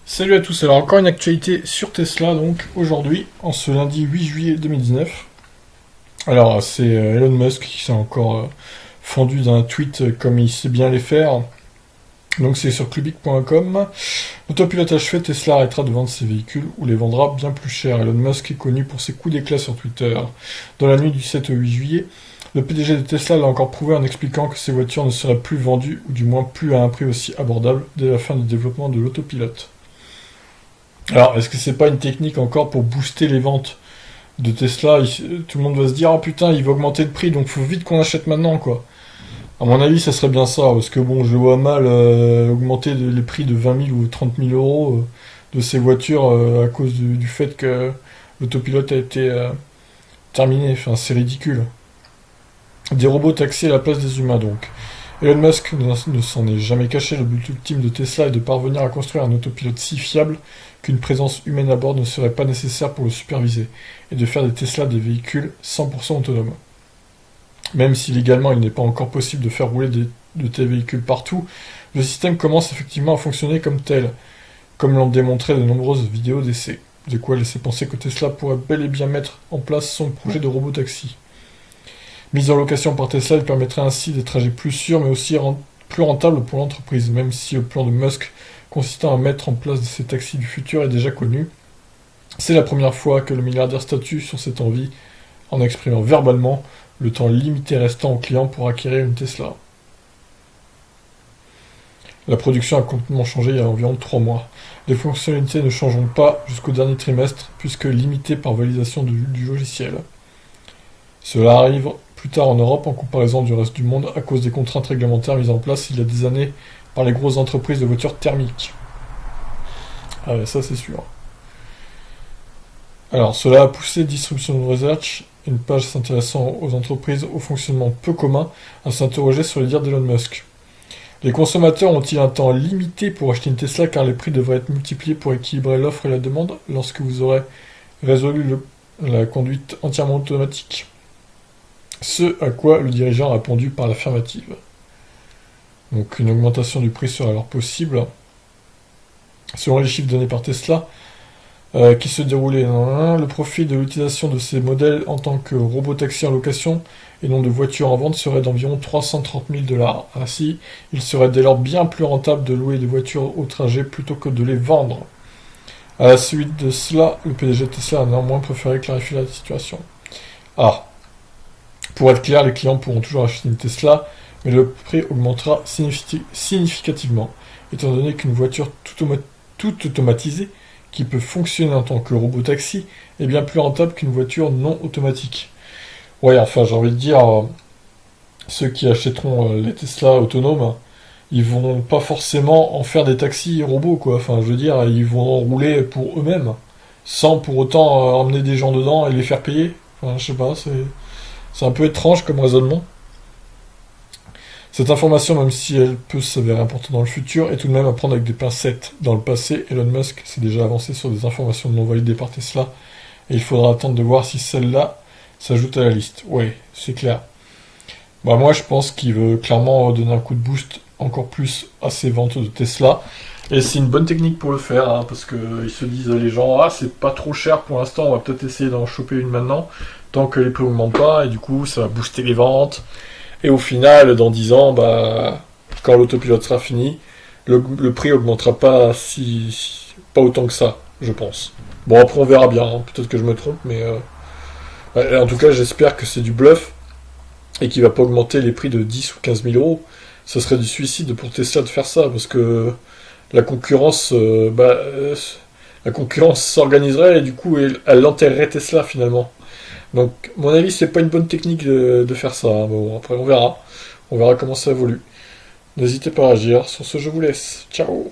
Salut à tous, alors encore une actualité sur Tesla donc aujourd'hui, en ce lundi 8 juillet 2019. Alors c'est Elon Musk qui s'est encore fendu d'un tweet comme il sait bien les faire. Donc c'est sur clubic.com. L'autopilotage fait, Tesla arrêtera de vendre ses véhicules ou les vendra bien plus cher. Elon Musk est connu pour ses coups d'éclat sur Twitter. Dans la nuit du 7 au 8 juillet, le PDG de Tesla l'a encore prouvé en expliquant que ses voitures ne seraient plus vendues, ou du moins plus à un prix aussi abordable, dès la fin du développement de l'autopilote. Alors, est-ce que c'est pas une technique encore pour booster les ventes de Tesla? Tout le monde va se dire, ah putain, il va augmenter le prix, donc faut vite qu'on achète maintenant, quoi. À mon avis, ça serait bien ça, parce que bon, je vois mal augmenter les prix de 20 000 ou 30 000 euros de ces voitures à cause du fait que l'autopilote a été terminé. Enfin, c'est ridicule. Des robots taxés à la place des humains, donc. Elon Musk ne s'en est jamais caché, le but ultime de Tesla est de parvenir à construire un autopilote si fiable qu'une présence humaine à bord ne serait pas nécessaire pour le superviser, et de faire des Tesla des véhicules 100% autonomes. Même si légalement il n'est pas encore possible de faire rouler de tels véhicules partout, le système commence effectivement à fonctionner comme tel, comme l'ont démontré de nombreuses vidéos d'essais. De quoi laisser penser que Tesla pourrait bel et bien mettre en place son projet de robot-taxi. Mise en location par Tesla, il permettrait ainsi des trajets plus sûrs, mais aussi plus rentables pour l'entreprise, même si le plan de Musk consistant à mettre en place ces taxis du futur est déjà connu. C'est la première fois que le milliardaire statue sur cette envie, en exprimant verbalement le temps limité restant aux clients pour acquérir une Tesla. La production a complètement changé il y a environ 3 mois. Les fonctionnalités ne changeront pas jusqu'au dernier trimestre, puisque limitées par validation du logiciel. Cela arrive plus tard en Europe en comparaison du reste du monde à cause des contraintes réglementaires mises en place il y a des années par les grosses entreprises de voitures thermiques. Ah ouais, ça c'est sûr. Alors, cela a poussé Distribution Research, une page s'intéressant aux entreprises au fonctionnement peu commun, à s'interroger sur les dires d'Elon Musk. Les consommateurs ont-ils un temps limité pour acheter une Tesla car les prix devraient être multipliés pour équilibrer l'offre et la demande lorsque vous aurez résolu la conduite entièrement automatique? Ce à quoi le dirigeant a répondu par l'affirmative. Donc une augmentation du prix serait alors possible. Selon les chiffres donnés par Tesla, qui se déroulaient le profit de l'utilisation de ces modèles en tant que robot-taxi en location et non de voitures en vente serait d'environ 330 000 $. Ainsi, il serait dès lors bien plus rentable de louer des voitures au trajet plutôt que de les vendre. À la suite de cela, le PDG de Tesla a néanmoins préféré clarifier la situation. Ah, pour être clair, les clients pourront toujours acheter une Tesla, mais le prix augmentera significativement, étant donné qu'une voiture toute automatisée, qui peut fonctionner en tant que robot-taxi, est bien plus rentable qu'une voiture non automatique. Ouais, enfin, j'ai envie de dire, ceux qui achèteront les Tesla autonomes, ils vont pas forcément en faire des taxis robots, quoi. Enfin, je veux dire, ils vont en rouler pour eux-mêmes, sans pour autant emmener des gens dedans et les faire payer. Enfin, je sais pas, c'est un peu étrange comme raisonnement. Cette information, même si elle peut s'avérer importante dans le futur, est tout de même à prendre avec des pincettes. Dans le passé, Elon Musk s'est déjà avancé sur des informations non validées par Tesla, et il faudra attendre de voir si celle-là s'ajoute à la liste. Ouais, c'est clair. Bah moi, je pense qu'il veut clairement donner un coup de boost encore plus à ses ventes de Tesla, et c'est une bonne technique pour le faire, hein, parce que ils se disent les gens, ah c'est pas trop cher pour l'instant, on va peut-être essayer d'en choper une maintenant, tant que les prix augmentent pas, et du coup ça va booster les ventes. Et au final, dans 10 ans, bah, quand l'autopilote sera fini, le prix augmentera pas pas autant que ça, je pense. Bon, après on verra bien, hein. Peut-être que je me trompe, mais ouais, en tout cas j'espère que c'est du bluff et qu'il va pas augmenter les prix de 10 ou 15 000 euros. Ce serait du suicide pour Tesla de faire ça, parce que la concurrence, la concurrence s'organiserait et du coup elle enterrerait Tesla finalement. Donc, à mon avis, c'est pas une bonne technique de faire ça, hein. Bon, après, on verra. On verra comment ça évolue. N'hésitez pas à agir. Sur ce, je vous laisse. Ciao!